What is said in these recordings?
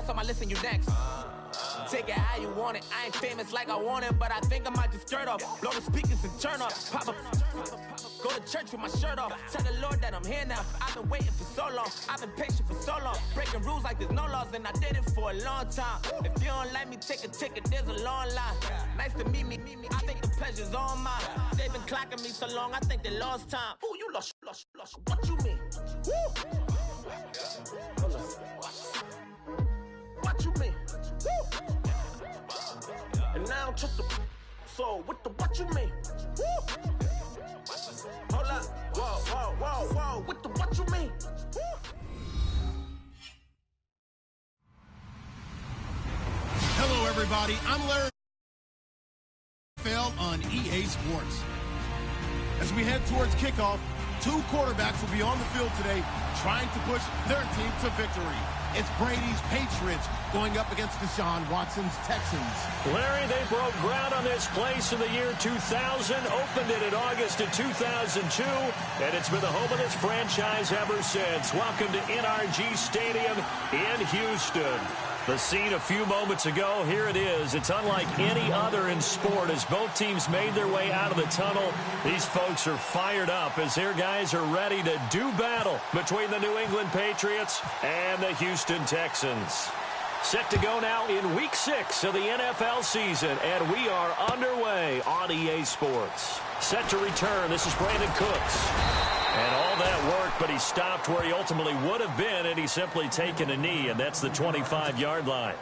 last on my list and you next. Take it how you want it. I ain't famous like I want it, but I think I might just skirt off. Blow the speakers and turn up. Pop up. Go to church with my shirt off. Tell the Lord that I'm here now. I've been waiting for so long. I've been patient for so long. Breaking rules like there's no laws, and I did it for a long time. If you don't like me, take a ticket. There's a long line. Nice to meet me. I think the pleasure's all mine. They've been clocking me so long, I think they lost time. Ooh, you lost. What you mean? Woo! What you mean? Woo! And now I'm just a so what you mean? Woo! Hold up, whoa, what you mean? Woo! Hello, everybody. I'm Larry on EA Sports. As we head towards kickoff, two quarterbacks will be on the field today trying to push their team to victory. It's Brady's Patriots going up against Deshaun Watson's Texans. Larry, they broke ground on this place in the year 2000, opened it in August of 2002, and it's been the home of this franchise ever since. Welcome to NRG Stadium in Houston. The scene a few moments ago, here it is. It's unlike any other in sport as both teams made their way out of the tunnel. These folks are fired up as their guys are ready to do battle between the New England Patriots and the Houston Texans. Set to go now in Week 6 of the NFL season, and we are underway on EA Sports. Set to return, this is Brandon Cooks. And all that work, but he stopped where he ultimately would have been, and he's simply taken a knee, and that's the 25-yard line.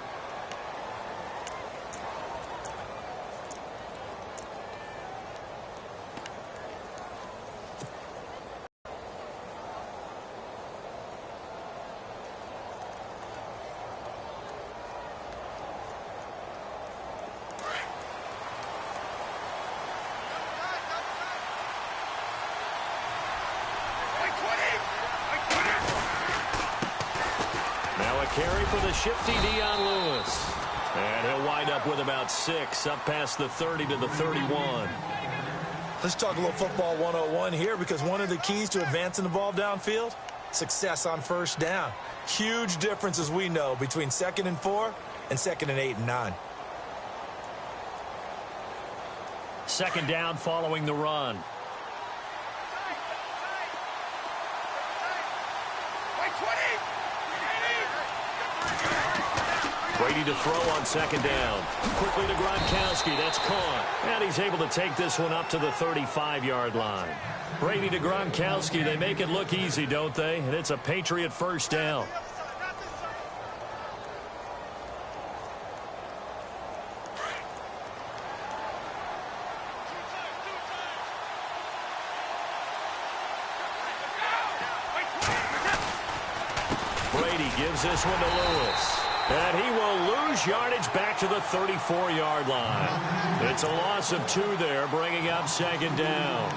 Carry for the shifty Dion Lewis. And he'll wind up with about 6, up past the 30 to the 31. Let's talk a little football 101 here, because one of the keys to advancing the ball downfield, success on first down. Huge difference, as we know, between 2nd and 4 and 2nd and 8 and 9. Second down following the run. Brady to throw on second down. Quickly to Gronkowski. That's caught. And he's able to take this one up to the 35-yard line. Brady to Gronkowski. They make it look easy, don't they? And it's a Patriot first down. Brady gives this one to Lewis. And he will lose yardage back to the 34-yard line. It's a loss of 2 there, bringing up second down.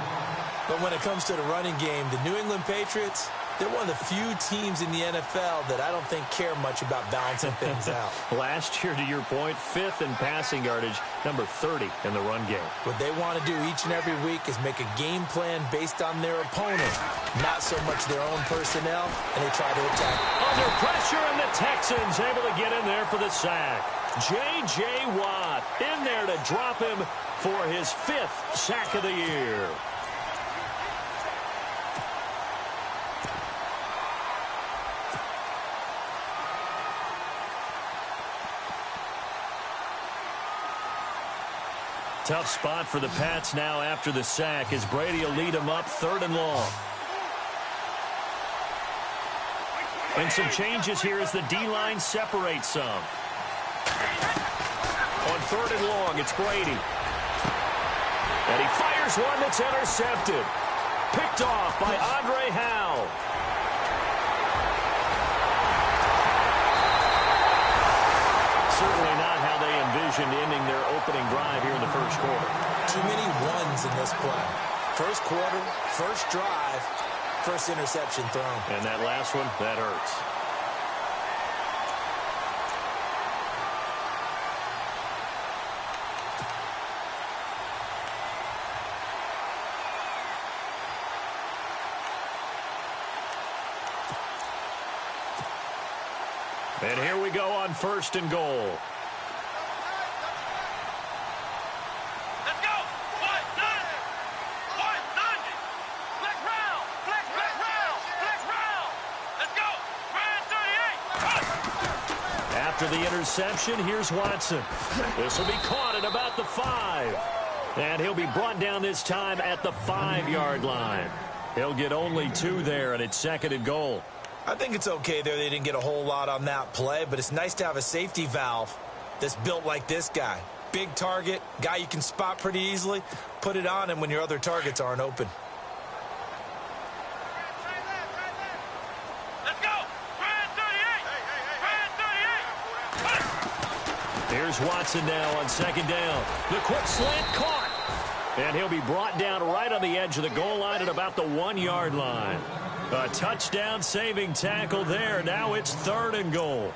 But when it comes to the running game, the New England Patriots, they're one of the few teams in the NFL that I don't think care much about balancing things out. Last year, to your point, 5th in passing yardage, number 30 in the run game. What they want to do each and every week is make a game plan based on their opponent, not so much their own personnel, and they try to attack. Under pressure, and the Texans able to get in there for the sack. J.J. Watt in there to drop him for his 5th sack of the year. Tough spot for the Pats now after the sack as Brady will lead them up 3rd and long. And some changes here as the D-line separates some. On 3rd and long, it's Brady. And he fires one that's intercepted. Picked off by Andre Howe. Certainly not how they envisioned ending their opening drive here in the first quarter. Too many ones in this play. First quarter, first drive, first interception thrown. And that last one, that hurts. And here we go on 1st and goal. Let's go. Flex round. Let's go. Ryan 38. After the interception, here's Watson. This will be caught at about the 5. And he'll be brought down this time at the 5-yard line. He'll get only 2 there, and it's 2nd and goal. I think it's okay there. They didn't get a whole lot on that play, but it's nice to have a safety valve that's built like this guy. Big target, guy you can spot pretty easily. Put it on him when your other targets aren't open. Let's go. Ryan 38. Here's Watson now on 2nd down. The quick slant caught. And he'll be brought down right on the edge of the goal line at about the 1-yard line. A touchdown-saving tackle there. Now it's 3rd and goal.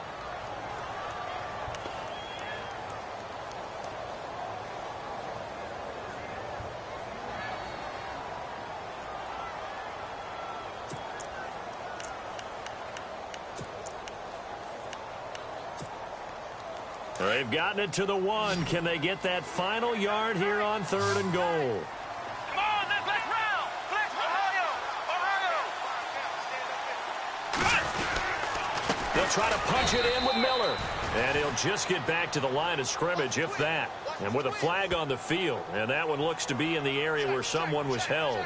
They've gotten it to the 1. Can they get that final yard here on 3rd and goal? Come on, let's flex round. Flex Ohio. They'll try to punch it in with Miller. And he'll just get back to the line of scrimmage, if that. And with a flag on the field. And that one looks to be in the area where someone was held.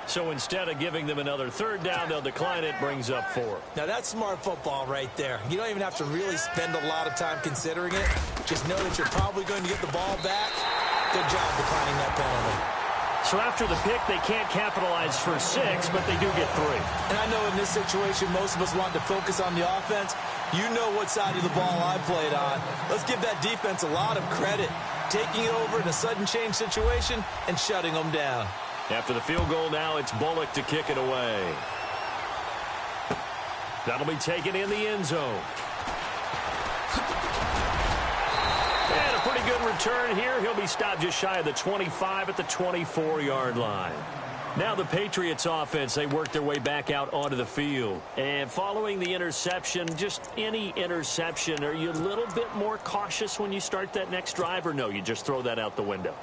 So instead of giving them another 3rd down, they'll decline it, brings up 4. Now, that's smart football right there. You don't even have to really spend a lot of time considering it. Just know that you're probably going to get the ball back. Good job declining that penalty. So after the pick, they can't capitalize for 6, but they do get 3. And I know in this situation, most of us want to focus on the offense. You know what side of the ball I played on. Let's give that defense a lot of credit. Taking it over in a sudden change situation and shutting them down. After the field goal now, it's Bullock to kick it away. That'll be taken in the end zone. And a pretty good return here. He'll be stopped just shy of the 25 at the 24-yard line. Now the Patriots offense, they work their way back out onto the field. And following the interception, just any interception, are you a little bit more cautious when you start that next drive, or no, you just throw that out the window?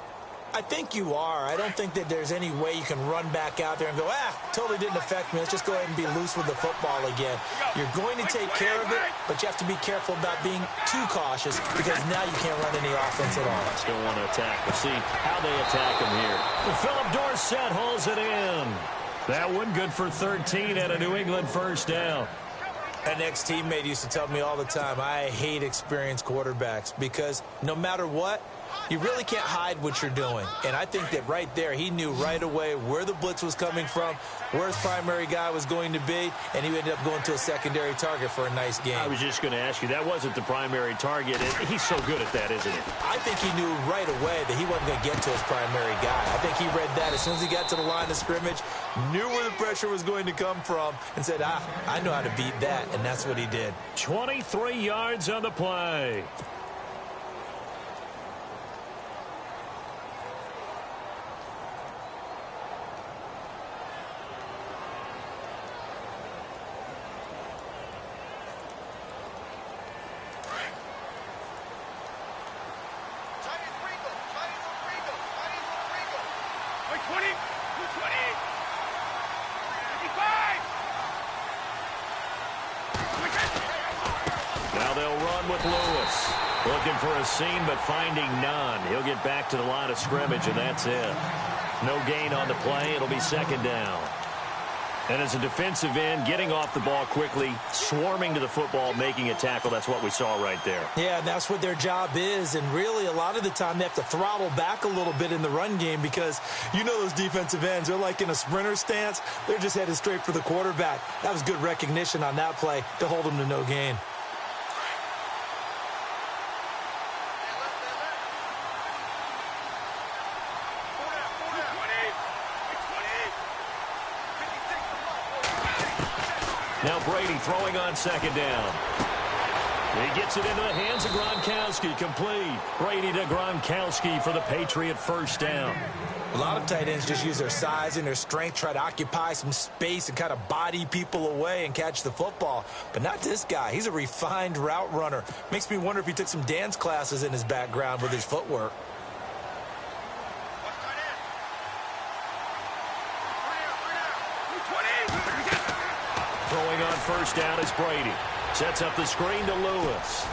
I think you are. I don't think that there's any way you can run back out there and go, totally didn't affect me. Let's just go ahead and be loose with the football again. You're going to take care of it, but you have to be careful about being too cautious because now you can't run any offense at all. Still want to attack. We'll see how they attack him here. Philip Dorsett hauls it in. That one good for 13 and a New England 1st down. An ex-teammate used to tell me all the time, I hate experienced quarterbacks because no matter what, you really can't hide what you're doing. And I think that right there, he knew right away where the blitz was coming from, where his primary guy was going to be, and he ended up going to a secondary target for a nice game. I was just going to ask you, that wasn't the primary target. He's so good at that, isn't he? I think he knew right away that he wasn't going to get to his primary guy. I think he read that as soon as he got to the line of scrimmage, knew where the pressure was going to come from, and said, I know how to beat that, and that's what he did. 23 yards on the play. Now they'll run with Lewis. Looking for a seam, but finding none. He'll get back to the line of scrimmage, and that's it. No gain on the play. It'll be 2nd down. And as a defensive end, getting off the ball quickly, swarming to the football, making a tackle, that's what we saw right there. Yeah, that's what their job is. And really, a lot of the time, they have to throttle back a little bit in the run game because you know those defensive ends, they're like in a sprinter stance. They're just headed straight for the quarterback. That was good recognition on that play to hold them to no gain. Now Brady throwing on 2nd down. He gets it into the hands of Gronkowski. Complete. Brady to Gronkowski for the Patriot first down. A lot of tight ends just use their size and their strength, try to occupy some space and kind of body people away and catch the football. But not this guy. He's a refined route runner. Makes me wonder if he took some dance classes in his background with his footwork. Throwing on first down is Brady. Sets up the screen to Lewis.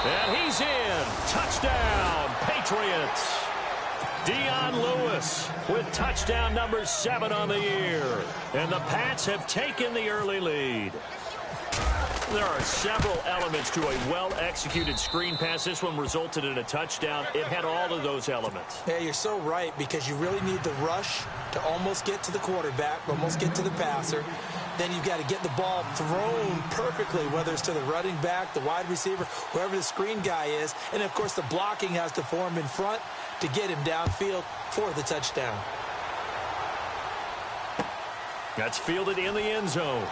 And he's in. Touchdown, Patriots. Dion Lewis with touchdown number 7 on the year. And the Pats have taken the early lead. There are several elements to a well-executed screen pass. This one resulted in a touchdown. It had all of those elements. Yeah, you're so right, because you really need the rush to almost get to the quarterback, almost get to the passer. Then you've got to get the ball thrown perfectly, whether it's to the running back, the wide receiver, whoever the screen guy is. And, of course, the blocking has to form in front to get him downfield for the touchdown. That's fielded in the end zone.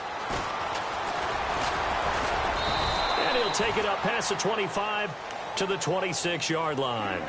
And he'll take it up past the 25 to the 26-yard line.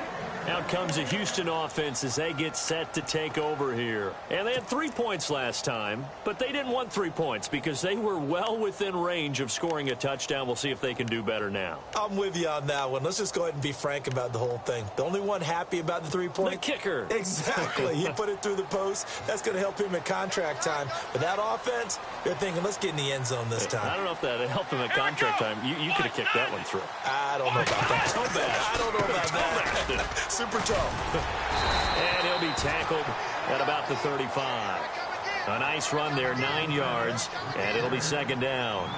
Out comes the Houston offense as they get set to take over here. And they had 3 points last time, but they didn't want 3 points because they were well within range of scoring a touchdown. We'll see if they can do better now. I'm with you on that one. Let's just go ahead and be frank about the whole thing. The only one happy about the 3-point? The kicker. Exactly. He put it through the post. That's going to help him at contract time. But that offense, they're thinking, let's get in the end zone this time. I don't know if that helped him at contract time. You could have kicked that one through. I don't know about that. I don't know about that. Super tough. And he'll be tackled at about the 35. A nice run there, 9 yards, and it'll be second down.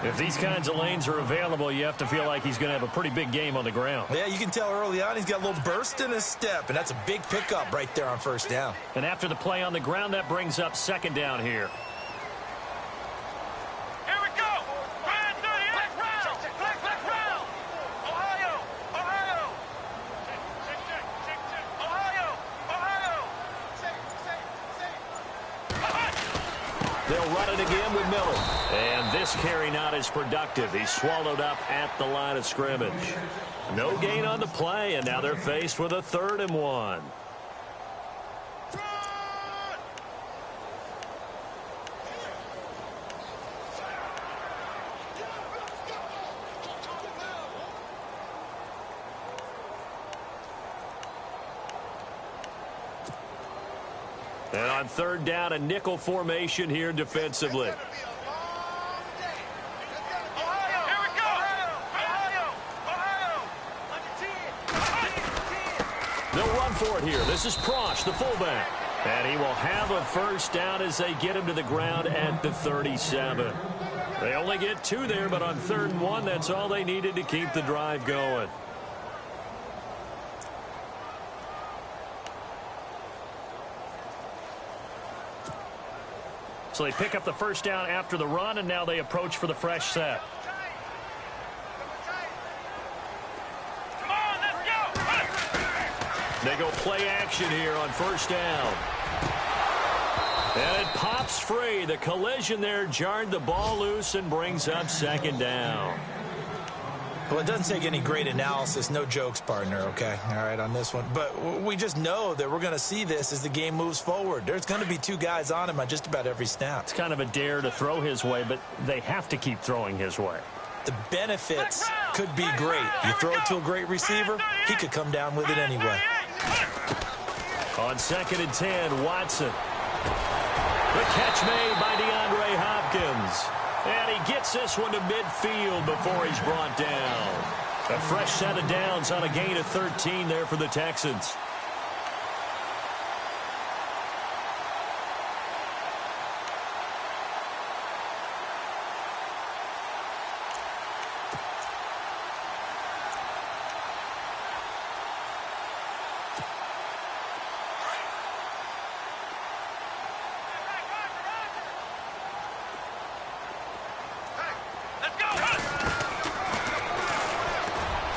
If these kinds of lanes are available, you have to feel like he's going to have a pretty big game on the ground. Yeah, you can tell early on he's got a little burst in his step, and that's a big pickup right there on first down. And after the play on the ground, that brings up second down here. They'll run it again with Miller. And this carry not as productive. He's swallowed up at the line of scrimmage. No gain on the play, and now they're faced with a 3rd and 1. And on 3rd down, a nickel formation here defensively. They'll run for it here. This is Prosh, the fullback. And he will have a first down as they get him to the ground at the 37. They only get 2 there, but on 3rd and 1, that's all they needed to keep the drive going. So they pick up the first down after the run, and now they approach for the fresh set. Come on, let's go. They go play action here on first down. And it pops free. The collision there jarred the ball loose and brings up second down. Well, it doesn't take any great analysis, no jokes, partner, okay? All right, on this one. But we just know that we're going to see this as the game moves forward. There's going to be 2 guys on him on just about every snap. It's kind of a dare to throw his way, but they have to keep throwing his way. The benefits could be great. You throw it to a great receiver, he could come down with it anyway. On 2nd and 10, Watson. The catch made by DeAndre Hopkins. And he gets this one to midfield before he's brought down. A fresh set of downs on a gain of 13 there for the Texans.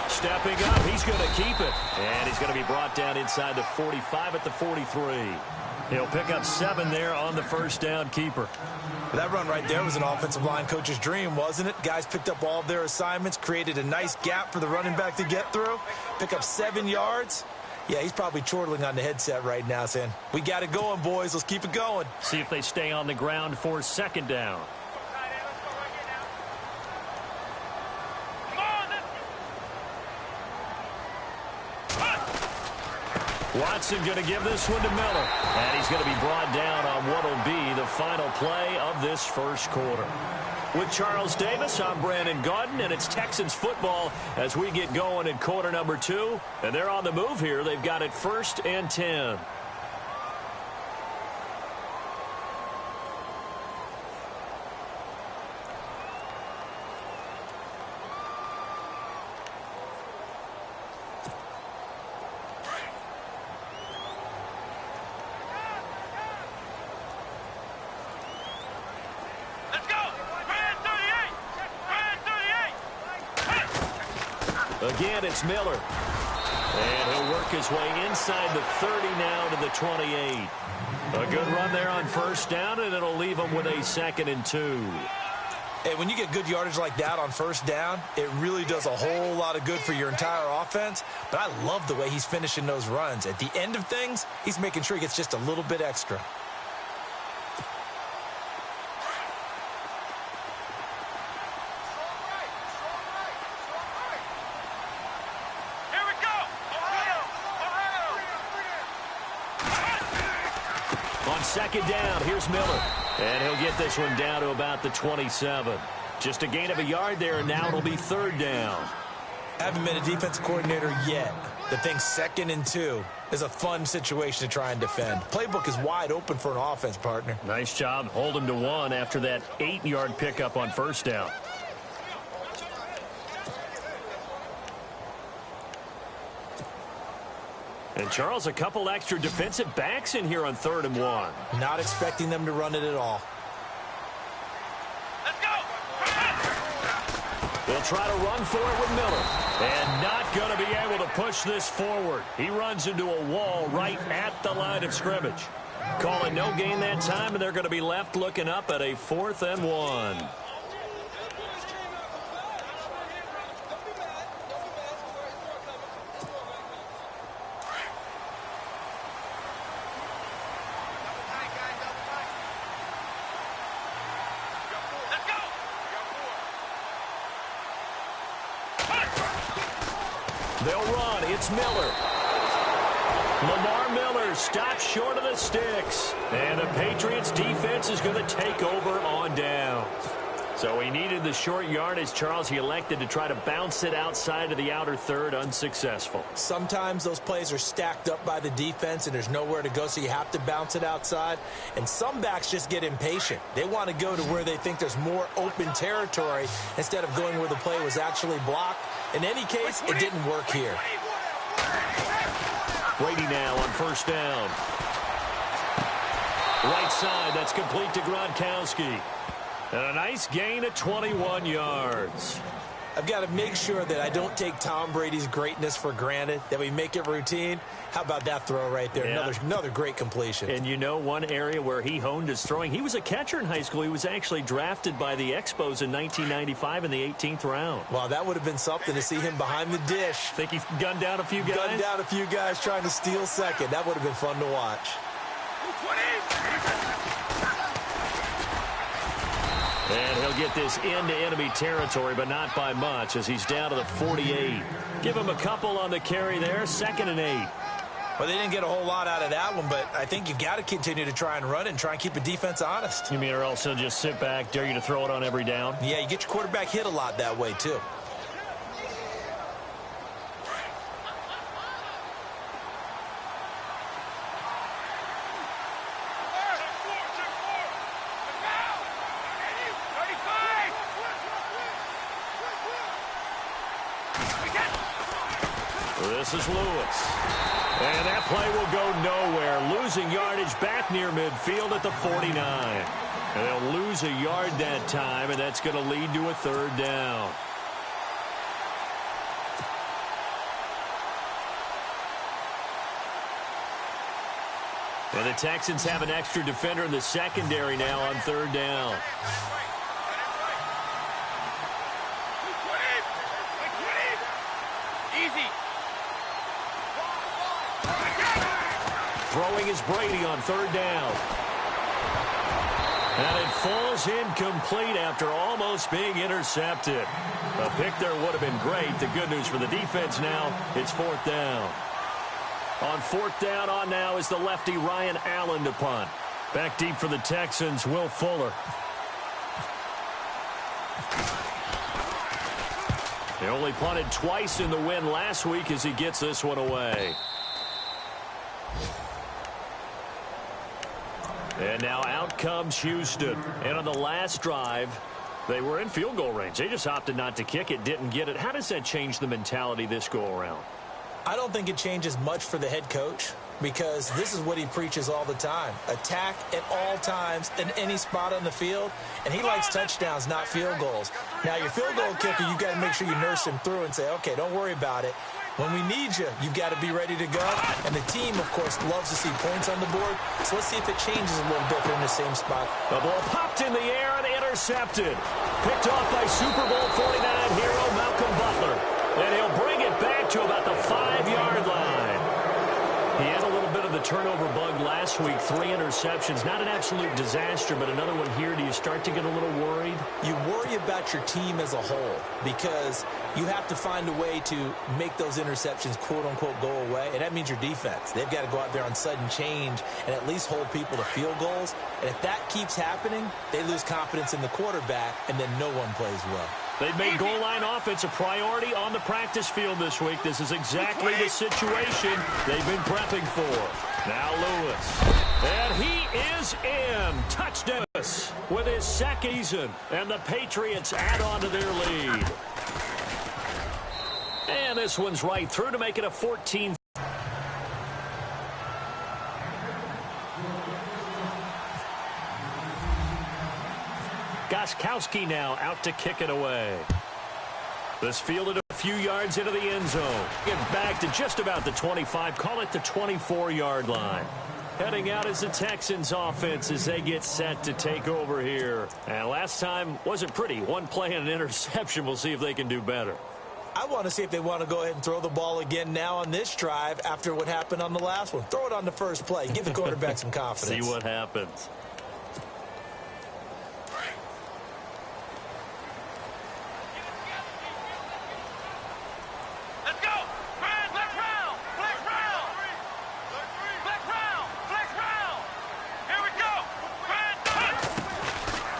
Stepping up, he's going to keep it. And he's going to be brought down inside the 45 at the 43. He'll pick up 7 there on the first down keeper. That run right there was an offensive line coach's dream, wasn't it? Guys picked up all of their assignments, created a nice gap for the running back to get through, pick up 7 yards. Yeah, he's probably chortling on the headset right now saying, we got it going, boys. Let's keep it going. See if they stay on the ground for second down. Watson going to give this one to Miller. And he's going to be brought down on what will be the final play of this first quarter. With Charles Davis, I'm Brandon Gaudin, and it's Texans football as we get going in quarter number 2. And they're on the move here. They've got it 1st and 10. Again, it's Miller. And he'll work his way inside the 30 now to the 28. A good run there on first down, and it'll leave him with a 2nd and 2. Hey, when you get good yardage like that on first down, it really does a whole lot of good for your entire offense. But I love the way he's finishing those runs. At the end of things, he's making sure he gets just a little bit extra. Second down, here's Miller. And he'll get this one down to about the 27. Just a gain of a yard there, and now it'll be 3rd down. I haven't been a defensive coordinator yet. The thing 2nd and 2 is a fun situation to try and defend. Playbook is wide open for an offense, partner. Nice job. Hold him to 1 after that 8-yard pickup on first down. And, Charles, a couple extra defensive backs in here on 3rd and 1. Not expecting them to run it at all. Let's go! They'll try to run for it with Miller. And not going to be able to push this forward. He runs into a wall right at the line of scrimmage. Call it no gain that time, and they're going to be left looking up at a 4th and 1. They'll run. It's Miller. Lamar Miller stops short of the sticks. And the Patriots defense is going to take over on down. So he needed the short yardage, Charles. He elected to try to bounce it outside of the outer third, unsuccessful. Sometimes those plays are stacked up by the defense and there's nowhere to go, so you have to bounce it outside. And some backs just get impatient. They want to go to where they think there's more open territory instead of going where the play was actually blocked. In any case, it didn't work here. Brady now on first down. Right side, that's complete to Gronkowski. And a nice gain of 21 yards. I've got to make sure that I don't take Tom Brady's greatness for granted, that we make it routine. How about that throw right there? Yeah. Another great completion. And you know one area where he honed his throwing, he was a catcher in high school. He was actually drafted by the Expos in 1995 in the 18th round. Wow, that would have been something to see him behind the dish. Think he gunned down a few guys? Gunned down a few guys trying to steal second. That would have been fun to watch. And he'll get this into enemy territory, but not by much as he's down to the 48. Give him a couple on the carry there, 2nd and 8. Well, they didn't get a whole lot out of that one, but I think you've got to continue to try and run and try and keep the defense honest. You mean or else he'll just sit back, dare you to throw it on every down? Yeah, you get your quarterback hit a lot that way, too. This is Lewis. And that play will go nowhere. Losing yardage back near midfield at the 49. And they'll lose a yard that time, and that's going to lead to a 3rd down. And the Texans have an extra defender in the secondary now on third down. Easy. Throwing is Brady on third down. And it falls incomplete after almost being intercepted. A pick there would have been great. The good news for the defense now, it's fourth down. On fourth down on now is the lefty Ryan Allen to punt. Back deep for the Texans, Will Fuller. He only punted twice in the win last week as he gets this one away. And now out comes Houston. And on the last drive, they were in field goal range. They just opted not to kick it, didn't get it. How does that change the mentality this go-around? I don't think it changes much for the head coach because this is what he preaches all the time. Attack at all times in any spot on the field, and he likes touchdowns, not field goals. Now, your field goal kicker, you've got to make sure you nurse him through and say, okay, don't worry about it. When we need you, you've got to be ready to go. And the team, of course, loves to see points on the board. So let's see if it changes a little bit. They're in the same spot. The ball popped in the air and intercepted. Picked off by Super Bowl 49 hero Malcolm Butler. And he'll bring it back to about the 5-yard line. He had a little bit of the turnover bug last week. 3 interceptions. Not an absolute disaster, but another one here. Do you start to get a little worried? You worry about your team as a whole because you have to find a way to make those interceptions, quote-unquote, go away. And that means your defense. They've got to go out there on sudden change and at least hold people to field goals. And if that keeps happening, they lose confidence in the quarterback, and then no one plays well. They've made goal line offense a priority on the practice field this week. This is exactly the situation they've been prepping for. Now Lewis. And he is in. Touchdown with his second season. And the Patriots add on to their lead. And this one's right through to make it a 14. Gostkowski now out to kick it away. This fielded a few yards into the end zone. Get back to just about the 25. Call it the 24-yard line. Heading out is the Texans offense as they get set to take over here. And last time wasn't pretty. One play and an interception. We'll see if they can do better. I want to see if they want to go ahead and throw the ball again now on this drive after what happened on the last one. Throw it on the first play. Give the quarterback some confidence. See what happens.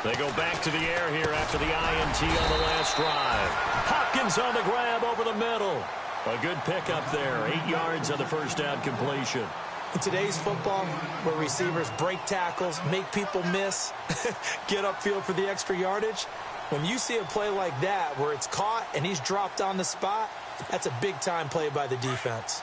They go back to the air here after the INT on the last drive. Hopkins on the grab over the middle. A good pickup there. 8 yards on the first down completion. In today's football, where receivers break tackles, make people miss, get upfield for the extra yardage, when you see a play like that where it's caught and he's dropped on the spot, that's a big-time play by the defense.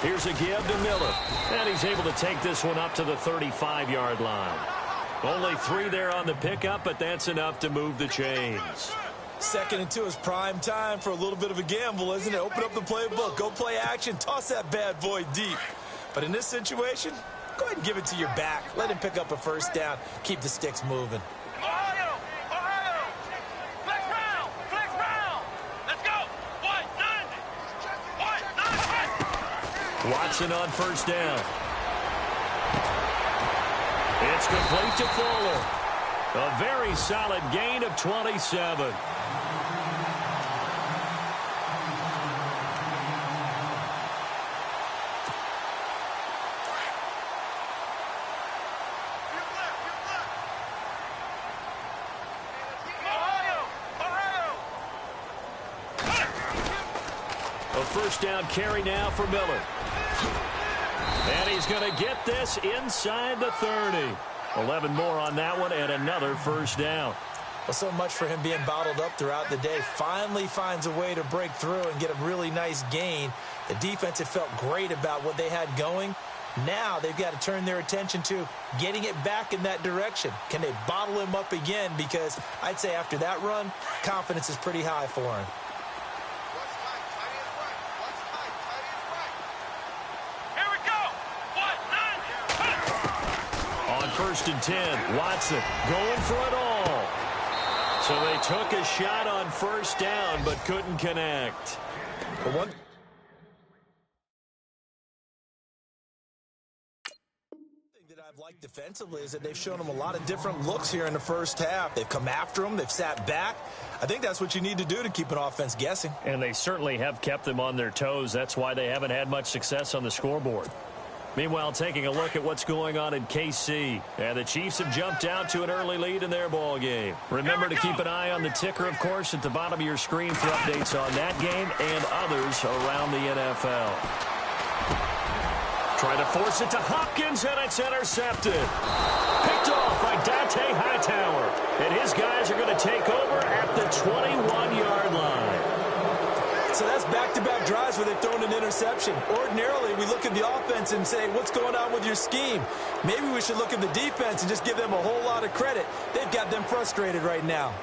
Here's a give to Miller. And he's able to take this one up to the 35-yard line. Only 3 there on the pickup, but that's enough to move the chains. 2nd and 2 is prime time for a little bit of a gamble, isn't it? Open up the playbook. Go play action. Toss that bad boy deep. But in this situation, go ahead and give it to your back. Let him pick up a first down. Keep the sticks moving. Watson on first down. It's complete to Fuller. A very solid gain of 27. A first down carry now for Miller. And he's going to get this inside the 30. 11 more on that one and another first down. Well, so much for him being bottled up throughout the day. Finally finds a way to break through and get a really nice gain. The defense had felt great about what they had going. Now they've got to turn their attention to getting it back in that direction. Can they bottle him up again? Because I'd say after that run, confidence is pretty high for him. Here we go. 1, 9, On 1st and 10, Watson going for it all. So they took a shot on 1st down but couldn't connect. But one like defensively is that they've shown them a lot of different looks here in the first half. They've come after them. They've sat back. I think that's what you need to do to keep an offense guessing. And they certainly have kept them on their toes. That's why they haven't had much success on the scoreboard. Meanwhile, taking a look at what's going on in KC. And the Chiefs have jumped out to an early lead in their ball game. Remember to keep an eye on the ticker, of course, at the bottom of your screen for updates on that game and others around the NFL. Trying to force it to Hopkins, and it's intercepted. Picked off by Dante Hightower. And his guys are going to take over at the 21-yard line. So that's back-to-back drives where they've thrown an interception. Ordinarily, we look at the offense and say, what's going on with your scheme? Maybe we should look at the defense and just give them a whole lot of credit. They've got them frustrated right now.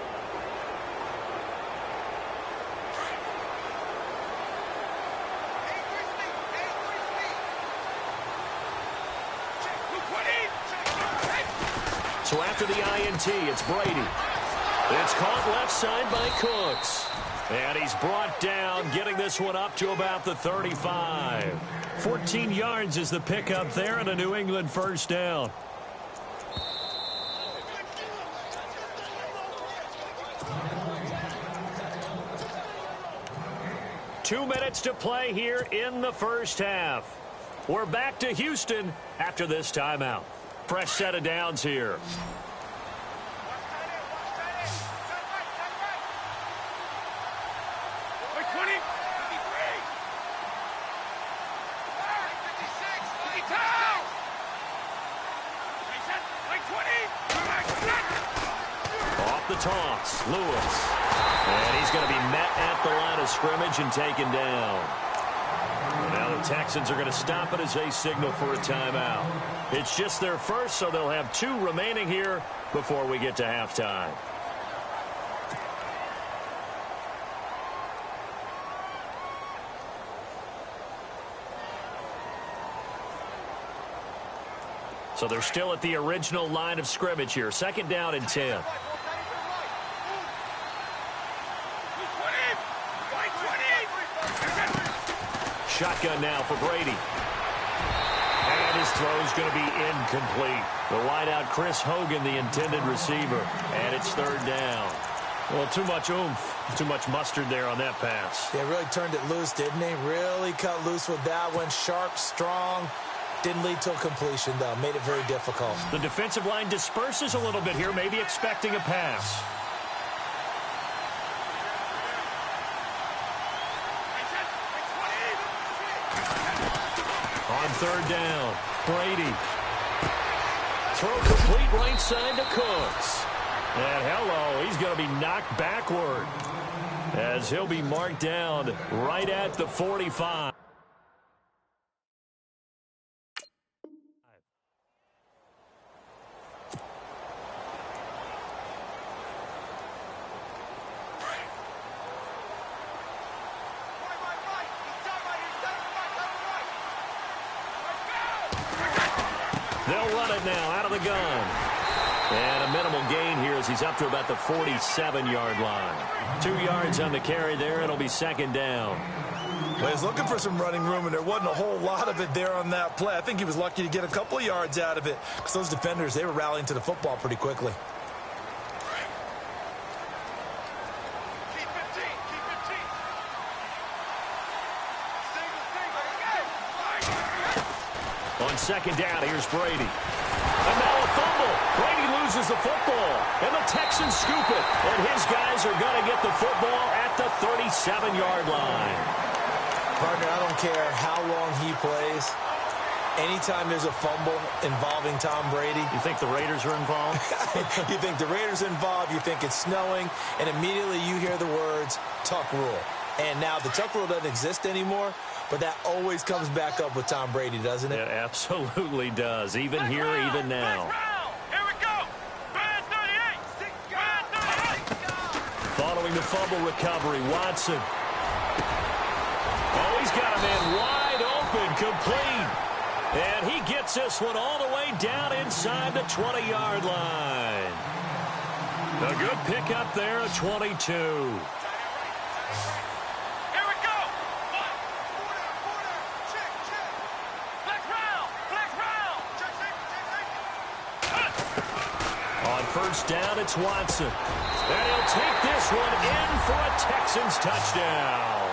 So after the INT, it's Brady. It's caught left side by Cooks. And he's brought down, getting this one up to about the 35. 14 yards is the pickup there, and a New England 1st down. Two minutes to play here in the first half. We're back to Houston after this timeout. Fresh set of downs here. Off the toss, Lewis. And he's going to be met at the line of scrimmage and taken down. And now the Texans are going to stop it as they signal for a timeout. It's just their first, so they'll have 2 remaining here before we get to halftime. So they're still at the original line of scrimmage here. 2nd down and 10. Shotgun now for Brady. And his throw's going to be incomplete. The wideout, Chris Hogan, the intended receiver. And it's 3rd down. Well, too much oomph, too much mustard there on that pass. They really turned it loose, didn't they? Really cut loose with that one. Sharp, strong. Didn't lead to a completion, though. Made it very difficult. The defensive line disperses a little bit here, maybe expecting a pass. On 3rd down, Brady. Throw complete right side to Cooks. And hello, he's going to be knocked backward as he'll be marked down right at the 45. They'll run it now out of the gun. And a minimal gain here as he's up to about the 47-yard line. 2 yards on the carry there. It'll be 2nd down. Well, he's looking for some running room, and there wasn't a whole lot of it there on that play. I think he was lucky to get a couple of yards out of it because those defenders, they were rallying to the football pretty quickly. On 2nd down, here's Brady. And now a fumble. Brady loses the football. And the Texans scoop it. And his guys are going to get the football at the 37-yard line. Partner, I don't care how long he plays. Anytime there's a fumble involving Tom Brady. You think the Raiders are involved? You think the Raiders are involved. You think it's snowing. And immediately you hear the words, tuck rule. And now the tuck rule doesn't exist anymore. but that always comes back up with Tom Brady, doesn't it? It absolutely does, even here, even now. Here we go. Red 38. Red 38. Following the fumble recovery, Watson. Oh, he's got a man wide open, complete. And he gets this one all the way down inside the 20-yard line. A good pickup there at 22. Here we go. Check. Flex round. On first down, it's Watson. And he'll take this one in for a Texans touchdown.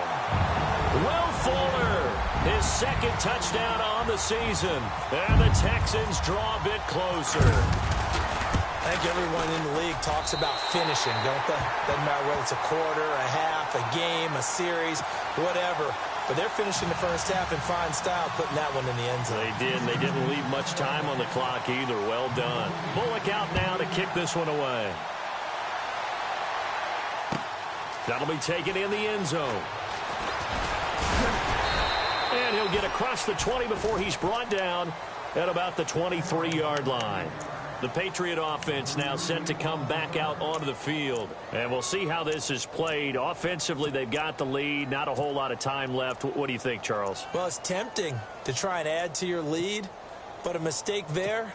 Will Fuller, his second touchdown on the season. And the Texans draw a bit closer. I think everyone in the league talks about finishing, don't they? Doesn't matter whether it's a quarter, a half, a game, a series, whatever. But they're finishing the first half in fine style, putting that one in the end zone. They did, and they didn't leave much time on the clock either. Well done. Bullock out now to kick this one away. That'll be taken in the end zone. And he'll get across the 20 before he's brought down at about the 23-yard line. The Patriot offense now set to come back out onto the field. And we'll see how this is played. Offensively, they've got the lead. Not a whole lot of time left. What do you think, Charles? Well, it's tempting to try and add to your lead, but a mistake there,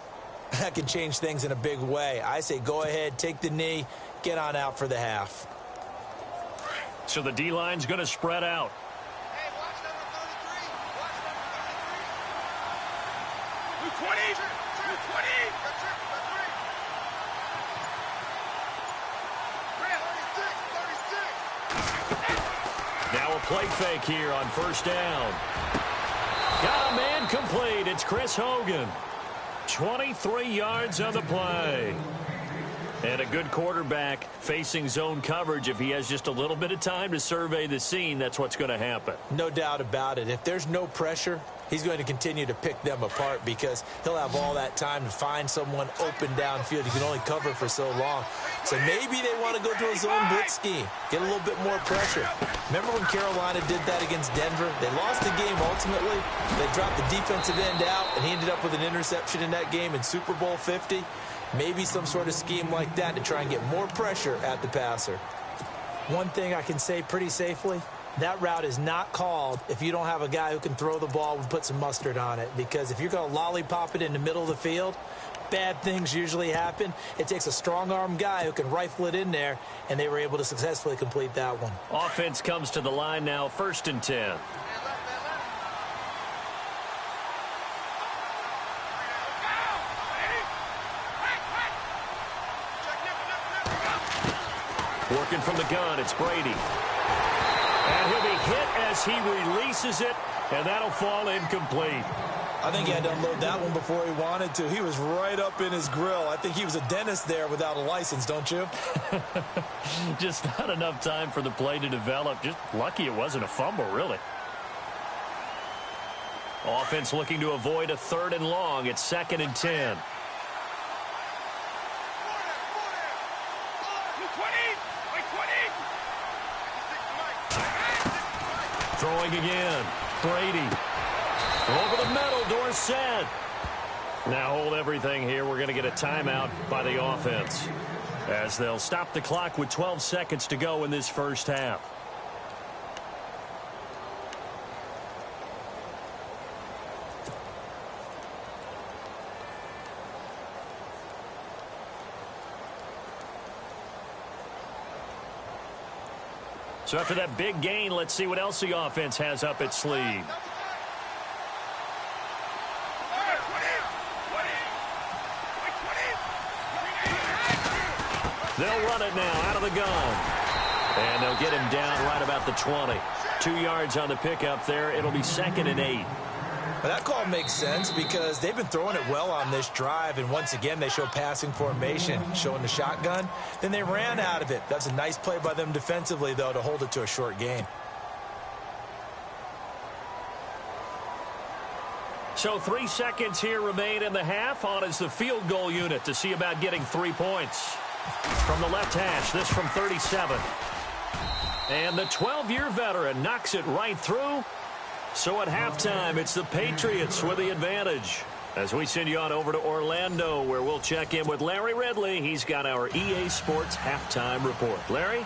that can change things in a big way. I say go ahead, take the knee, get on out for the half. So the D-line's going to spread out. Hey, watch number 33. Watch number 33. 220. 220. Now a play fake here on first down. Got a man complete. It's Chris Hogan. 23 yards on the play. And a good quarterback facing zone coverage. If he has just a little bit of time to survey the scene, that's what's going to happen. No doubt about it. If there's no pressure, he's going to continue to pick them apart because he'll have all that time to find someone open downfield. He can only cover for so long. So maybe they want to go to a zone blitz scheme, get a little bit more pressure. Remember when Carolina did that against Denver? They lost the game ultimately. They dropped the defensive end out, and he ended up with an interception in that game in Super Bowl 50. Maybe some sort of scheme like that to try and get more pressure at the passer. One thing I can say pretty safely, that route is not called if you don't have a guy who can throw the ball and put some mustard on it. Because if you're going to lollipop it in the middle of the field, bad things usually happen. It takes a strong-arm guy who can rifle it in there, and they were able to successfully complete that one. Offense comes to the line now, 1st and 10. Working from the gun, it's Brady. And he'll be hit as he releases it, and that'll fall incomplete. I think he had to unload that one before he wanted to. He was right up in his grill. I think he was a dentist there without a license, don't you? Just not enough time for the play to develop. Just lucky it wasn't a fumble, really. Offense looking to avoid a 3rd and long. It's 2nd and 10. Throwing again. Brady. Over the middle. Dorsett. Now hold everything here. We're going to get a timeout by the offense, as they'll stop the clock with 12 seconds to go in this first half. So after that big gain, let's see what else the offense has up its sleeve. They'll run it now out of the gun. And they'll get him down right about the 20. 2 yards on the pickup there. It'll be 2nd and 8. Well, that call makes sense because they've been throwing it well on this drive, and once again they show passing formation, showing the shotgun. Then they ran out of it. That's a nice play by them defensively, though, to hold it to a short gain. So 3 seconds here remain in the half. On is the field goal unit to see about getting 3 points. From the left hash, this from 37. And the 12-year veteran knocks it right through So at halftime, it's the Patriots with the advantage. As we send you on over to Orlando, where we'll check in with Larry Ridley. He's got our EA Sports halftime report. Larry?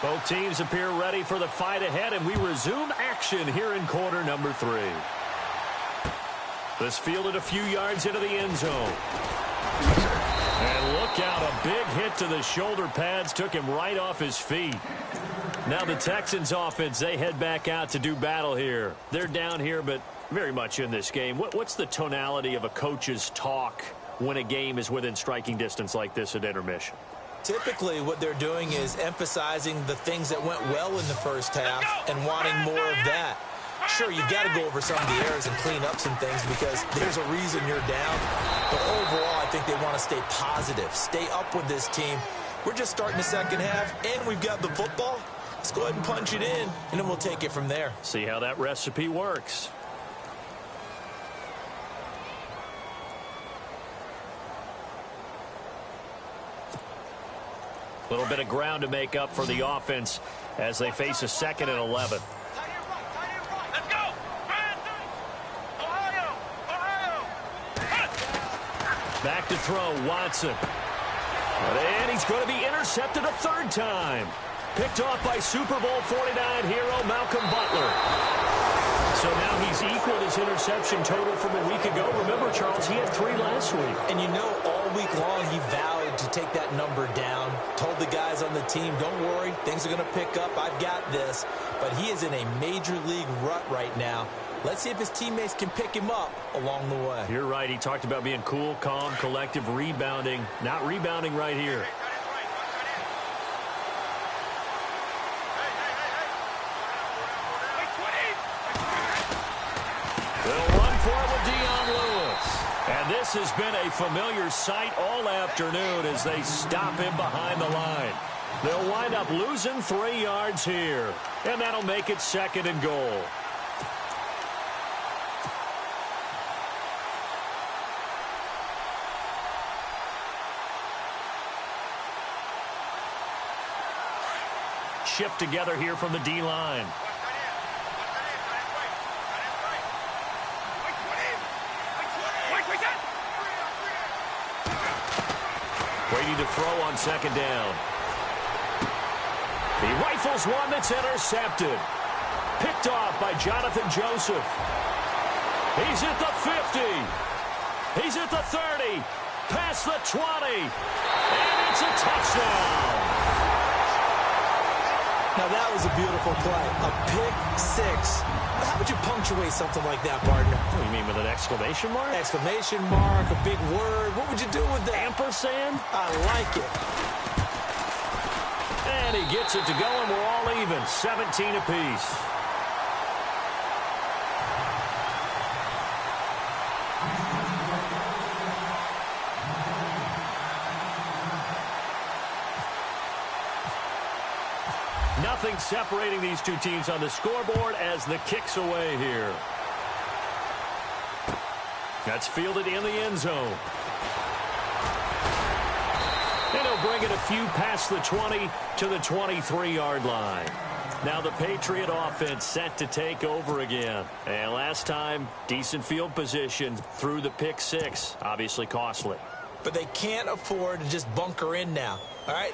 Both teams appear ready for the fight ahead, and we resume action here in quarter number 3. This fielded a few yards into the end zone. And look out, a big hit to the shoulder pads took him right off his feet. Now the Texans offense, they head back out to do battle here. They're down here, but very much in this game. What's the tonality of a coach's talk when a game is within striking distance like this at intermission? Typically, what they're doing is emphasizing the things that went well in the first half and wanting more of that. Sure, you've got to go over some of the errors and clean up some things because there's a reason you're down. But overall, I think they want to stay positive, stay up with this team. We're just starting the second half, and we've got the football. Let's go ahead and punch it in, and then we'll take it from there. See how that recipe works. A little bit of ground to make up for the offense as they face a 2nd and 11. Let's go! Ohio! Back to throw, Watson. And he's going to be intercepted a 3rd time. Picked off by Super Bowl 49 hero Malcolm Butler. So now he's equaled his interception total from a week ago. Remember, Charles, he had 3 last week. And you know, all week long he vowed to take that number down. Told the guys on the team, don't worry, things are going to pick up. I've got this. But he is in a major league rut right now. Let's see if his teammates can pick him up along the way. You're right. He talked about being cool, calm, collective, rebounding. Not rebounding right here. They'll run for it with Dion Lewis. And this has been a familiar sight all afternoon as they stop him behind the line. They'll wind up losing 3 yards here. And that'll make it 2nd and goal. Shift together here from the D-line. Waiting to throw on 2nd down. He rifles one that's intercepted. Picked off by Jonathan Joseph. He's at the 50. He's at the 30. Past the 20. And it's a touchdown. Now, that was a beautiful play. A pick 6. How would you punctuate something like that, partner? What do you mean, with an exclamation mark? Exclamation mark, a big word. What would you do with that? Ampersand? I like it. And he gets it to go, and we're all even. 17 apiece. Nothing separating these two teams on the scoreboard as the kick's away here. That's fielded in the end zone. And he'll bring it a few past the 20 to the 23-yard line. Now the Patriot offense set to take over again. And last time, decent field position through the pick 6. Obviously costly. But they can't afford to just bunker in now. All right,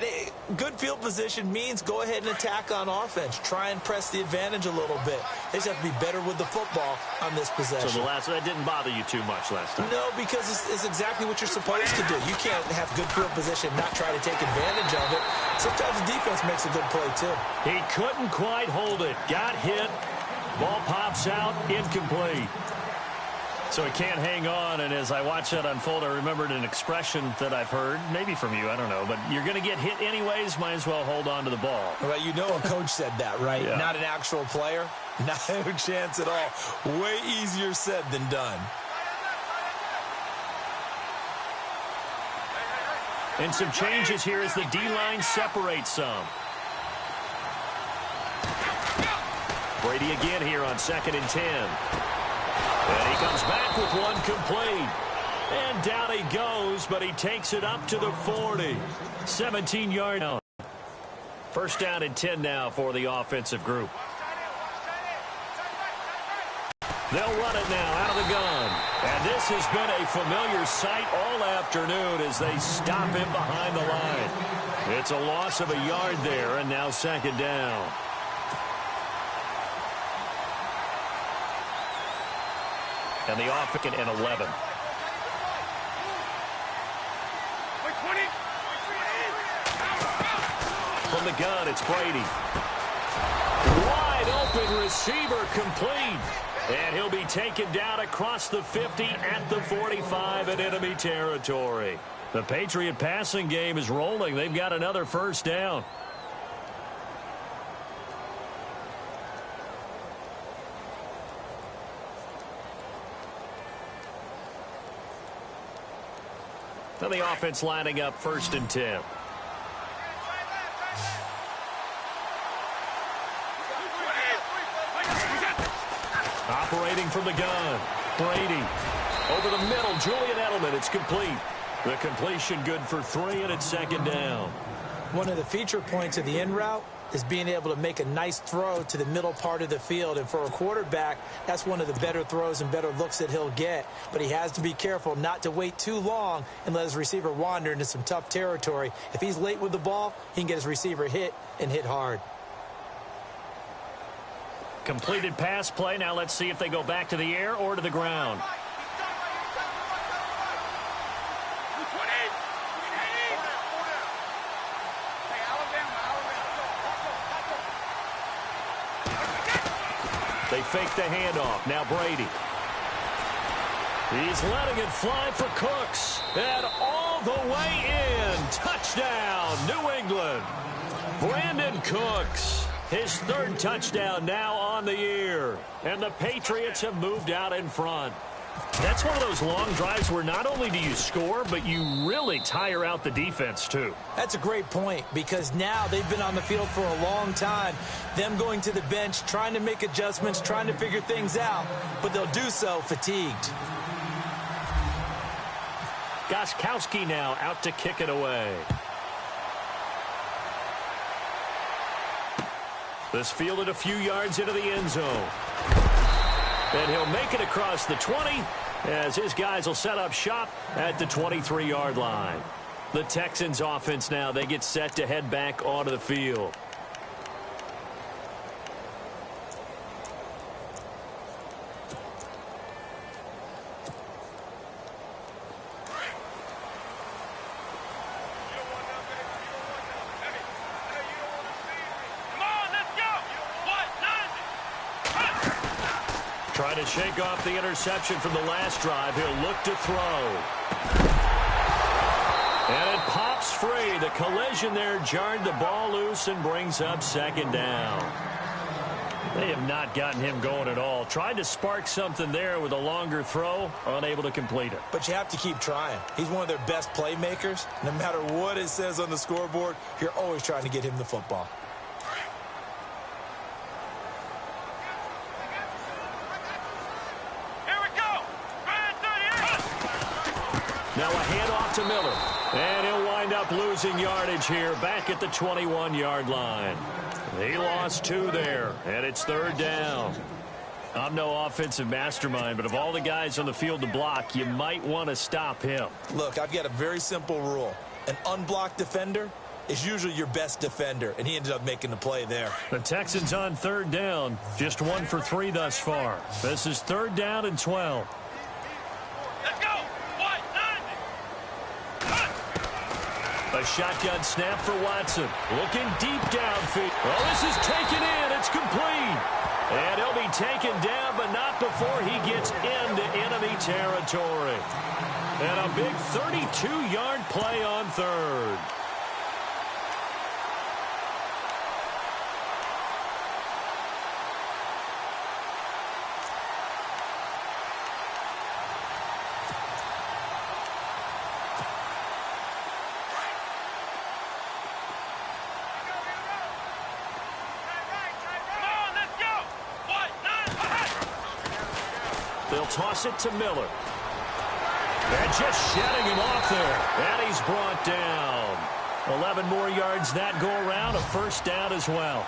good field position means go ahead and attack on offense. Try and press the advantage a little bit. They just have to be better with the football on this possession. So that didn't bother you too much last time? No, because it's exactly what you're supposed to do. You can't have good field position and not try to take advantage of it. Sometimes the defense makes a good play, too. He couldn't quite hold it. Got hit. Ball pops out. Incomplete. So he can't hang on, and as I watch that unfold, I remembered an expression that I've heard, maybe from you, I don't know, but you're going to get hit anyways, might as well hold on to the ball. Well, you know a coach said that, right? Yeah. Not an actual player. Not a chance at all. Way easier said than done. And some changes here as the D-line separates some. Brady again here on 2nd and 10. And he comes back with one complete. And down he goes, but he takes it up to the 40. 17-yard out. First down and 10 now for the offensive group. They'll run it now out of the gun. And this has been a familiar sight all afternoon as they stop him behind the line. It's a loss of a yard there, and now second down. And the offense and 11. From the gun, it's Brady. Wide open receiver complete. And he'll be taken down across the 50 at the 45 in enemy territory. The Patriot passing game is rolling. They've got another first down. And the offense lining up first and 10. Operating from the gun, Brady. Over the middle, Julian Edelman. It's complete. The completion good for 3, and it's second down. One of the feature points of the in route is being able to make a nice throw to the middle part of the field. And for a quarterback, that's one of the better throws and better looks that he'll get. But he has to be careful not to wait too long and let his receiver wander into some tough territory. If he's late with the ball, he can get his receiver hit and hit hard. Completed pass play. Now let's see if they go back to the air or to the ground. They fake the handoff. Now Brady. He's letting it fly for Cooks. And all the way in. Touchdown, New England. Brandon Cooks. His third touchdown now on the year. And the Patriots have moved out in front. That's one of those long drives where not only do you score, but you really tire out the defense, too. That's a great point, because now they've been on the field for a long time. Them going to the bench, trying to make adjustments, trying to figure things out, but they'll do so fatigued. Gostkowski now out to kick it away. This fielded a few yards into the end zone. And he'll make it across the 20 as his guys will set up shop at the 23-yard line. The Texans offense now, they get set to head back onto the field. Trying to shake off the interception from the last drive. He'll look to throw. And it pops free. The collision there jarred the ball loose and brings up second down. They have not gotten him going at all. Tried to spark something there with a longer throw. Unable to complete it. But you have to keep trying. He's one of their best playmakers. No matter what it says on the scoreboard, you're always trying to get him the football. Now a handoff to Miller. And he'll wind up losing yardage here back at the 21-yard line. He lost 2 there, and it's third down. I'm no offensive mastermind, but of all the guys on the field to block, you might want to stop him. Look, I've got a very simple rule. An unblocked defender is usually your best defender, and he ended up making the play there. The Texans on third down, just 1 for 3 thus far. This is third down and 12. A shotgun snap for Watson. Looking deep downfield. Oh, this is taken in. It's complete. And he'll be taken down, but not before he gets into enemy territory. And a big 32-yard play on third. They'll toss it to Miller. And just shedding him off there. And he's brought down. 11 more yards that go around, a first down as well.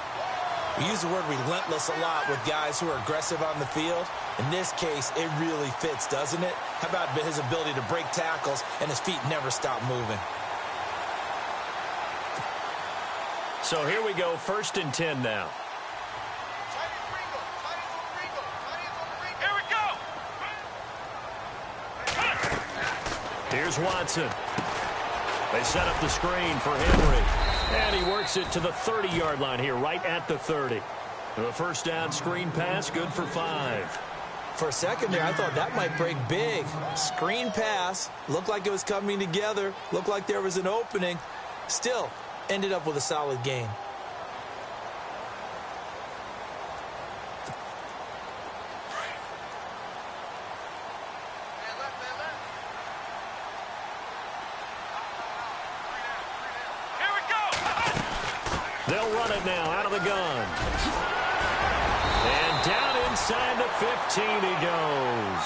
We use the word relentless a lot with guys who are aggressive on the field. In this case, it really fits, doesn't it? How about his ability to break tackles and his feet never stop moving? So here we go, 1st and 10 now. Here we go. Here's Watson. They set up the screen for Henry. And he works it to the 30-yard line here, right at the 30. A first down screen pass, good for 5. For a second there, I thought that might break big. Screen pass, looked like it was coming together, looked like there was an opening. Still, ended up with a solid gain. They'll run it now out of the gun. And down inside the 15 he goes.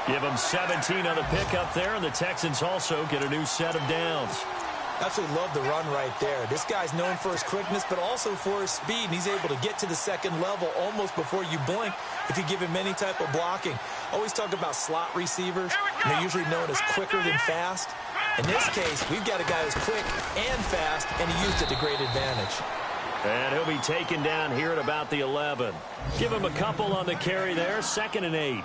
Give him 17 on the pickup there, and the Texans also get a new set of downs. Absolutely love the run right there. This guy's known for his quickness, but also for his speed, and he's able to get to the second level almost before you blink if you give him any type of blocking. Always talk about slot receivers, and they're usually known as quicker than fast. In this case, we've got a guy who's quick and fast, and he used it to great advantage. And he'll be taken down here at about the 11. Give him a couple on the carry there, 2nd and 8.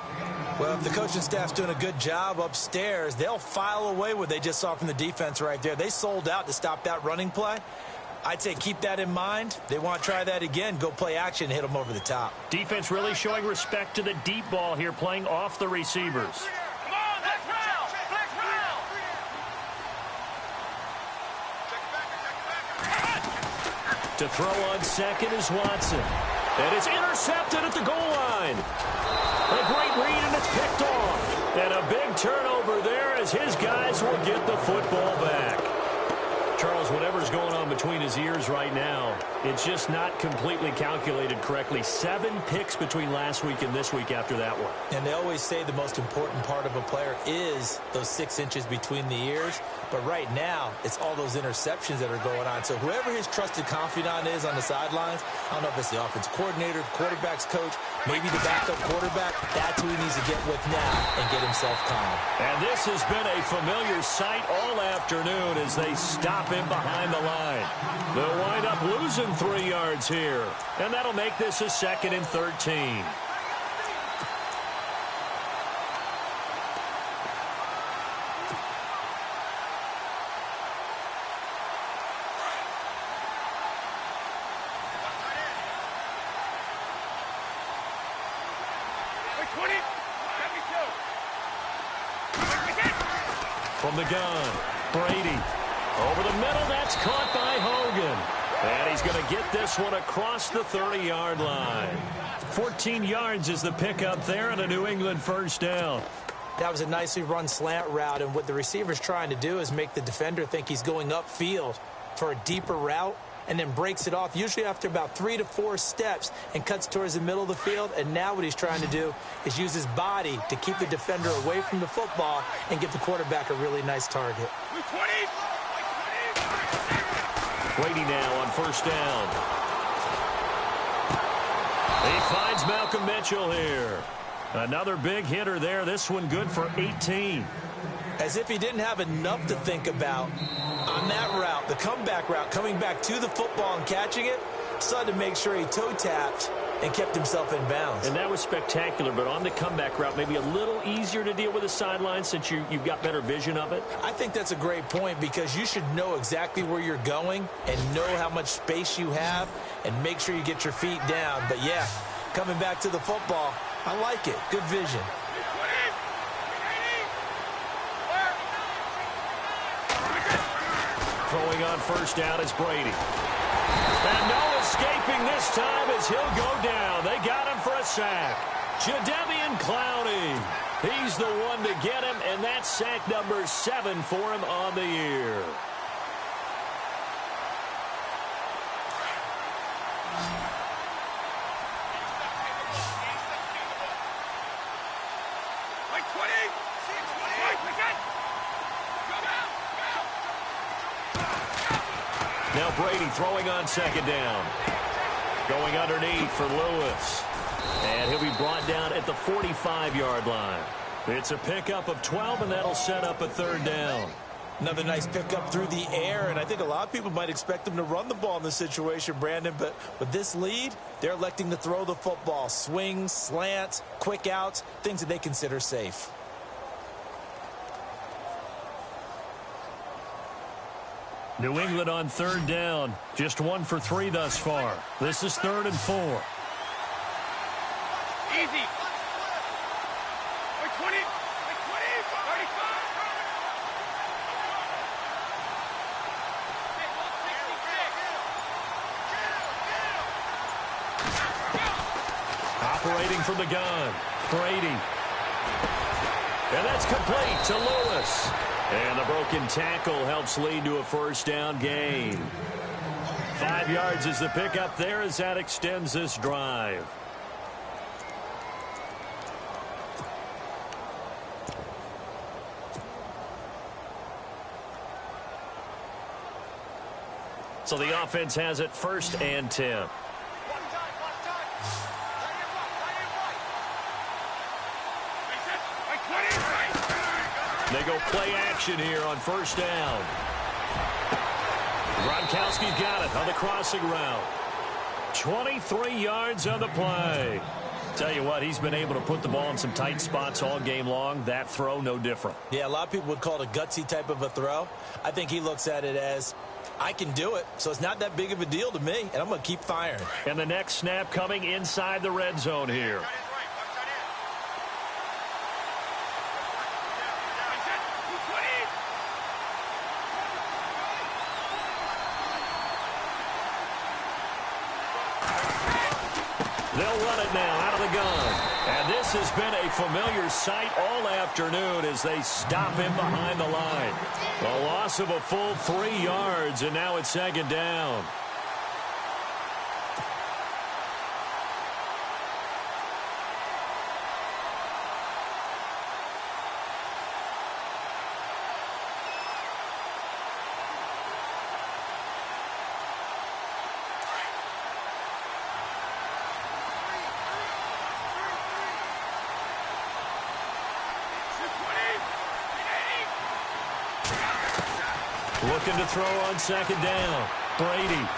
Well, if the coaching staff's doing a good job upstairs, they'll file away what they just saw from the defense right there. They sold out to stop that running play. I'd say keep that in mind. They want to try that again, go play action, hit them over the top. Defense really showing respect to the deep ball here, playing off the receivers. Come on, let's round. Flex round. To throw on 2nd is Watson. And it's intercepted at the goal line. A great read, and it's picked off. And a big turnover there as his guys will get the football back. Charles, whatever's going on between his ears right now, it's just not completely calculated correctly. 7 picks between last week and this week after that one. And they always say the most important part of a player is those 6 inches between the ears. But right now, it's all those interceptions that are going on. So whoever his trusted confidant is on the sidelines, I don't know if it's the offense coordinator, the quarterback's coach, maybe the backup quarterback, that's who he needs to get with now and get himself calm. And this has been a familiar sight all afternoon as they stop him behind the line. They'll wind up losing 3 yards here. And that'll make this a 2nd and 13. From the gun, Brady. Over the middle, that's caught by Hogan. And he's going to get this one across the 30-yard line. 14 yards is the pickup there and a New England first down. That was a nicely run slant route, and what the receiver's trying to do is make the defender think he's going upfield for a deeper route and then breaks it off, usually after about 3 to 4 steps, and cuts towards the middle of the field. And now what he's trying to do is use his body to keep the defender away from the football and give the quarterback a really nice target. Brady now on first down. He finds Malcolm Mitchell here. Another big hitter there. This one good for 18. As if he didn't have enough to think about on that route, the comeback route, coming back to the football and catching it, still had to make sure he toe-tapped and kept himself in bounds. And that was spectacular, but on the comeback route, maybe a little easier to deal with the sideline since you've got better vision of it? I think that's a great point because you should know exactly where you're going and know how much space you have and make sure you get your feet down. But, yeah, coming back to the football, I like it. Good vision. Throwing on first down is Brady. And no escaping this time as he'll go down. They got him for a sack. Jadeveon Clowney. He's the one to get him, and that's sack number 7 for him on the year. throwing on second down. Going underneath for Lewis. And he'll be brought down at the 45-yard line. It's a pickup of 12, and that'll set up a third down. Another nice pickup through the air, and I think a lot of people might expect them to run the ball in this situation, Brandon, but with this lead, they're electing to throw the football. Swings, slants, quick outs, things that they consider safe. New England on third down. Just 1 for 3 thus far. This is 3rd and 4. Easy. 20. 35. Operating from the gun. Brady. And that's complete to Lewis. And the broken tackle helps lead to a first down gain. 5 yards is the pickup there as that extends this drive. So the offense has it 1st and 10. They go play action here on 1st down. Gronkowski's got it on the crossing route. 23 yards on the play. Tell you what, he's been able to put the ball in some tight spots all game long. That throw, no different. Yeah, a lot of people would call it a gutsy type of a throw. I think he looks at it as, I can do it, so it's not that big of a deal to me, and I'm going to keep firing. And the next snap coming inside the red zone here. They'll run it now out of the gun. And this has been a familiar sight all afternoon as they stop him behind the line. A loss of a full 3 yards, and now it's 2nd down. Looking to throw on 2nd down. Brady.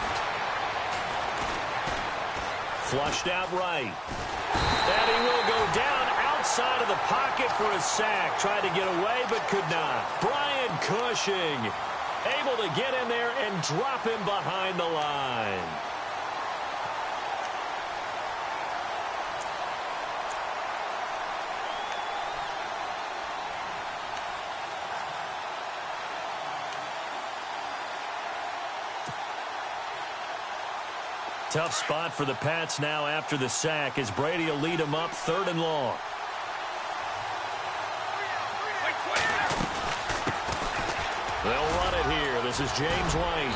Flushed out right. And he will go down outside of the pocket for a sack. Tried to get away but could not. Brian Cushing able to get in there and drop him behind the line. Tough spot for the Pats now after the sack as Brady will lead them up 3rd and long. They'll run it here. This is James White.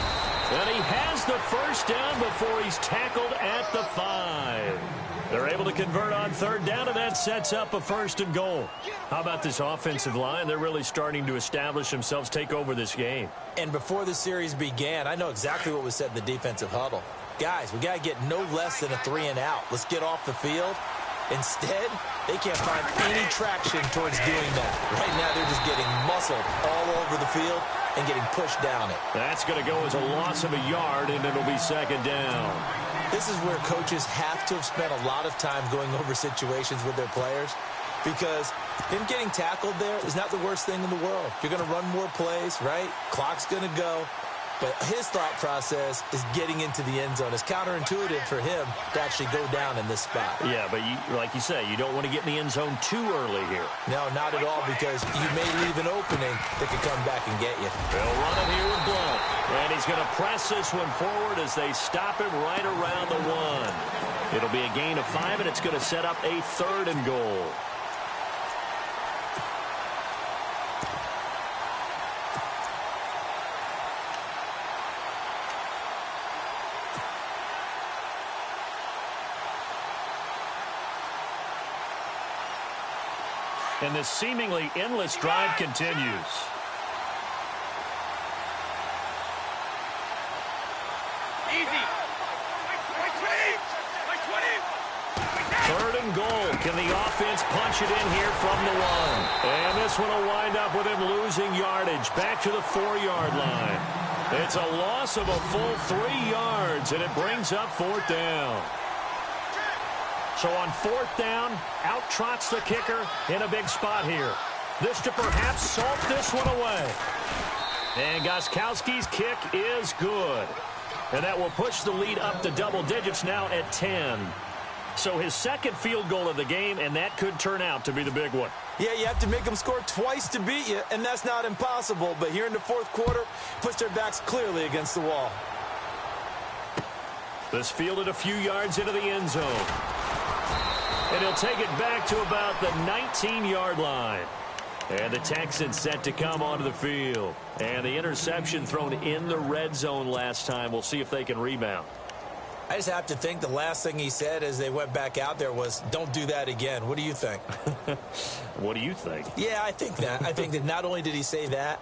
And he has the 1st down before he's tackled at the 5. They're able to convert on 3rd down, and that sets up a 1st and goal. How about this offensive line? They're really starting to establish themselves, take over this game. And before the series began, I know exactly what was said in the defensive huddle. Guys, we got to get no less than a 3 and out. Let's get off the field. Instead, they can't find any traction towards doing that. Right now, they're just getting muscled all over the field and getting pushed down it. That's going to go as a loss of a yard, and it'll be 2nd down. This is where coaches have to have spent a lot of time going over situations with their players, because him getting tackled there is not the worst thing in the world. You're going to run more plays, right? Clock's going to go. But his thought process is getting into the end zone. It's counterintuitive for him to actually go down in this spot. Yeah, but like you say, you don't want to get in the end zone too early here. No, not at all, because you may leave an opening that could come back and get you. They'll run it here with Blunt. And he's going to press this one forward as they stop him right around the 1. It'll be a gain of 5, and it's going to set up a 3rd and goal. And this seemingly endless drive continues. 3rd and goal. Can the offense punch it in here from the 1? And this one will wind up with him losing yardage back to the 4-yard line. It's a loss of a full 3 yards, and it brings up 4th down. So on 4th down, out trots the kicker in a big spot here. This to perhaps salt this one away. And Gostkowski's kick is good. And that will push the lead up to double digits now at 10. So his 2nd field goal of the game, and that could turn out to be the big one. Yeah, you have to make them score twice to beat you, and that's not impossible. But here in the 4th quarter, puts their backs clearly against the wall. This fielded a few yards into the end zone. And he'll take it back to about the 19-yard line. And the Texans set to come onto the field. And the interception thrown in the red zone last time. We'll see if they can rebound. I just have to think the last thing he said as they went back out there was, don't do that again. What do you think? What do you think? Yeah, I think that. I think that not only did he say that,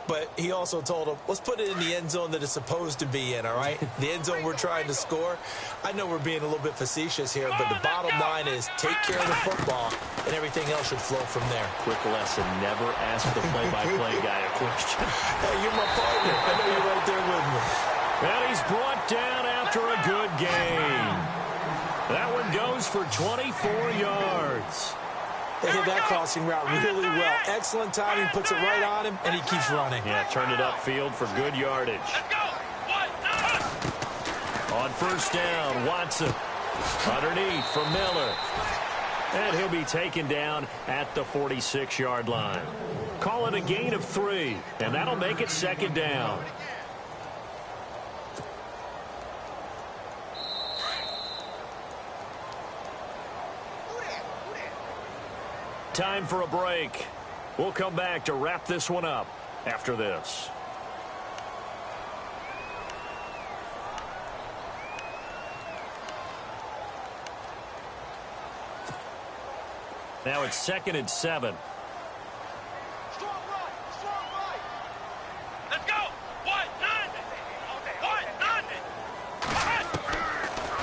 but he also told him, let's put it in the end zone that it's supposed to be in, all right? The end zone we're trying to score. I know we're being a little bit facetious here, but the bottom line is take care of the football, and everything else should flow from there. Quick lesson, never ask the play-by-play guy a question. Hey, you're my partner. I know you're right there with me. And he's brought down after a good game. That one goes for 24 yards. They hit that crossing route really well. Excellent timing, puts it right on him, and he keeps running. Yeah, turned it upfield for good yardage. On 1st down, Watson. Underneath for Miller. And he'll be taken down at the 46-yard line. Call it a gain of 3, and that'll make it 2nd down. Time for a break. We'll come back to wrap this one up after this. Now it's 2nd and 7. Strong right. Let's go.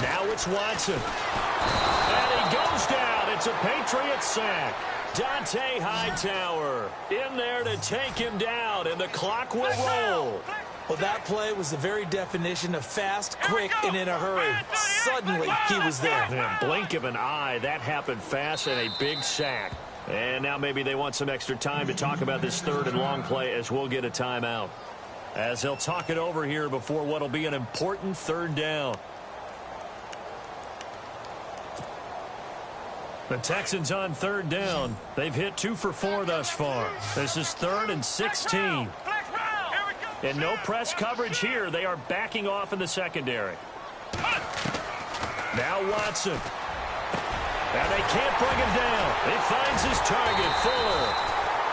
Now it's Watson. And he goes down. It's a Patriot sack. Dante Hightower in there to take him down, and the clock will roll. Well, that play was the very definition of fast, quick, and in a hurry. Suddenly, he was there. Man, blink of an eye, that happened fast, and a big sack. And now maybe they want some extra time to talk about this 3rd and long play as we'll get a timeout. As they'll talk it over here before what will be an important 3rd down. The Texans on 3rd down. They've hit 2 for 4 thus far. This is 3rd and 16. And no press coverage here. They are backing off in the secondary. Now Watson. And they can't bring him down. He finds his target, Fuller.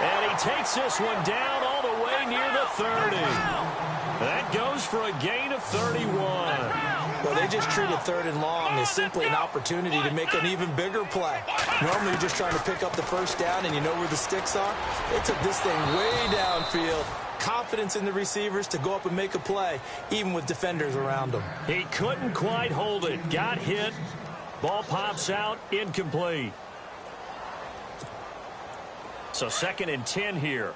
And he takes this one down all the way near the 30. That goes for a gain of 31. Well, they just treated 3rd and long as simply an opportunity to make an even bigger play. Normally, you're just trying to pick up the 1st down, and you know where the sticks are. They took this thing way downfield. Confidence in the receivers to go up and make a play, even with defenders around them. He couldn't quite hold it. Got hit. Ball pops out. Incomplete. So 2nd and 10 here.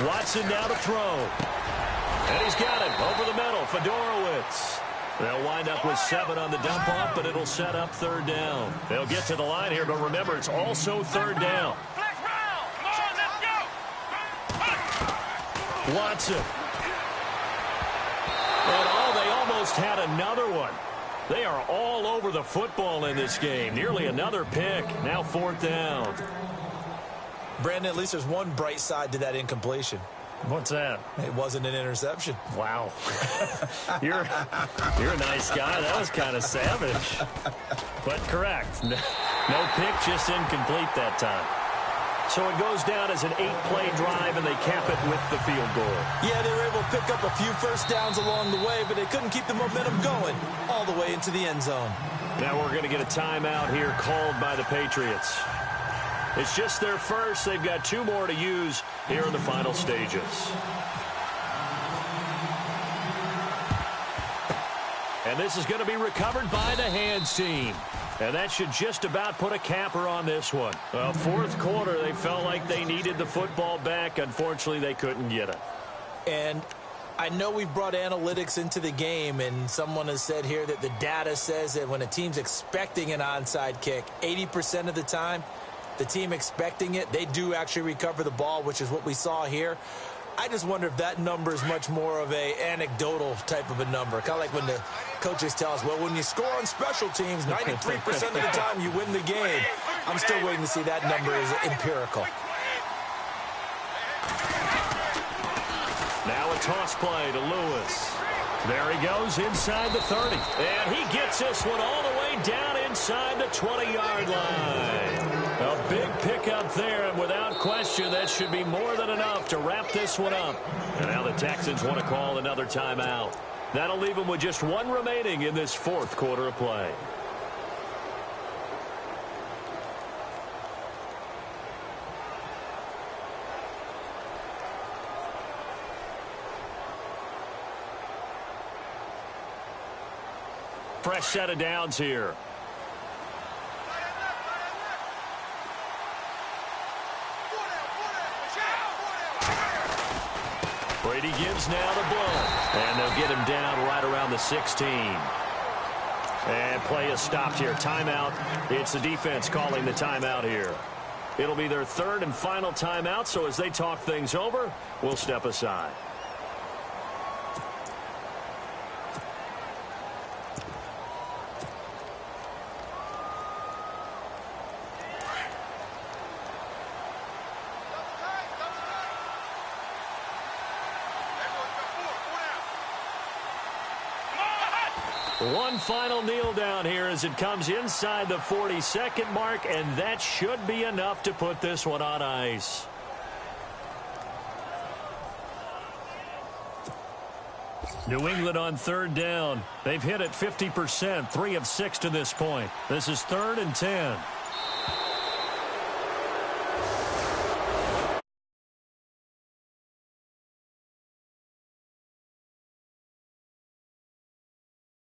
Watson now to throw. And he's got it over the middle. Fedorowicz. They'll wind up with 7 on the dump off, but it'll set up 3rd down. They'll get to the line here, but remember, it's also 3rd down. Watson. And they almost had another one. They are all over the football in this game. Nearly another pick. Now 4th down. Brandon, at least there's one bright side to that incompletion. What's that? It wasn't an interception. Wow. You're a nice guy. That was kind of savage. But correct. No pick, just incomplete that time. So it goes down as an 8-play drive, and they cap it with the field goal. Yeah, they were able to pick up a few 1st downs along the way, but they couldn't keep the momentum going all the way into the end zone. Now we're going to get a timeout here called by the Patriots. It's just their first. They've got 2 more to use here in the final stages. And this is going to be recovered by the hands team. And that should just about put a capper on this one. Well, fourth quarter, they felt like they needed the football back. Unfortunately, they couldn't get it. And I know we've brought analytics into the game, and someone has said here that the data says that when a team's expecting an onside kick, 80% of the time, the team expecting it, they do actually recover the ball, which is what we saw here. I just wonder if that number is much more of a anecdotal type of a number. Kind of like when the coaches tell us, well, when you score on special teams, 93% of the time you win the game. I'm still waiting to see that number is empirical. Now a toss play to Lewis. There he goes inside the 30. And he gets this one all the way down inside the 20-yard line. A big pickup there, and without question, that should be more than enough to wrap this one up. And now the Texans want to call another timeout. That'll leave them with just 1 remaining in this fourth quarter of play. Fresh set of downs here. Brady gives now the blow. And they'll get him down right around the 16. And play is stopped here. Timeout. It's the defense calling the timeout here. It'll be their 3rd and final timeout, so as they talk things over, we'll step aside. One final kneel down here as it comes inside the 40-second mark, and that should be enough to put this one on ice. New England on 3rd down. They've hit it 50%, 3 of 6 to this point. This is 3rd and 10.